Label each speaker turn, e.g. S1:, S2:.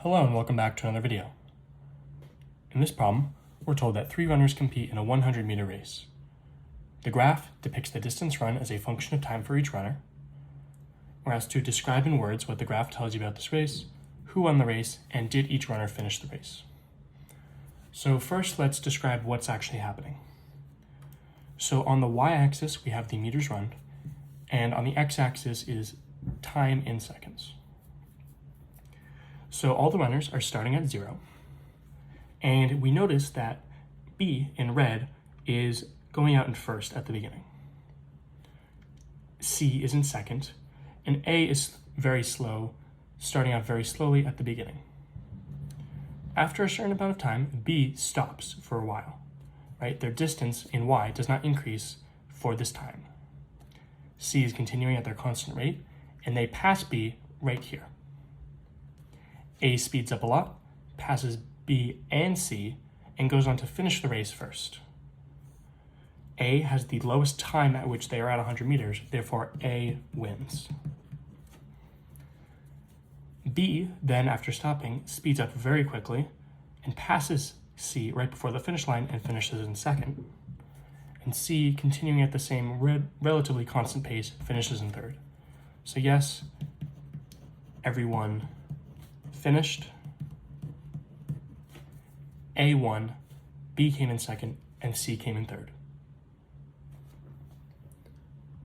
S1: Hello and welcome back to another video. In this problem, we're told that 3 runners compete in a 100-meter race. The graph depicts the distance run as a function of time for each runner. We're asked to describe in words what the graph tells you about this race, who won the race, and did each runner finish the race. So first, let's describe what's actually happening. So on the y-axis, we have the meters run, and on the x-axis is time in seconds. So all the runners are starting at 0, and we notice that B in red is going out in first at the beginning. C is in second, and A is very slow, starting out very slowly at the beginning. After a certain amount of time, B stops for a while, right? Their distance in Y does not increase for this time. C is continuing at their constant rate, and they pass B right here. A speeds up a lot, passes B and C, and goes on to finish the race first. A has the lowest time at which they are at 100 meters, therefore A wins. B then, after stopping, speeds up very quickly and passes C right before the finish line and finishes in second. And C, continuing at the same relatively constant pace, finishes in third. So yes, everyone finished. A won, B came in second, and C came in third.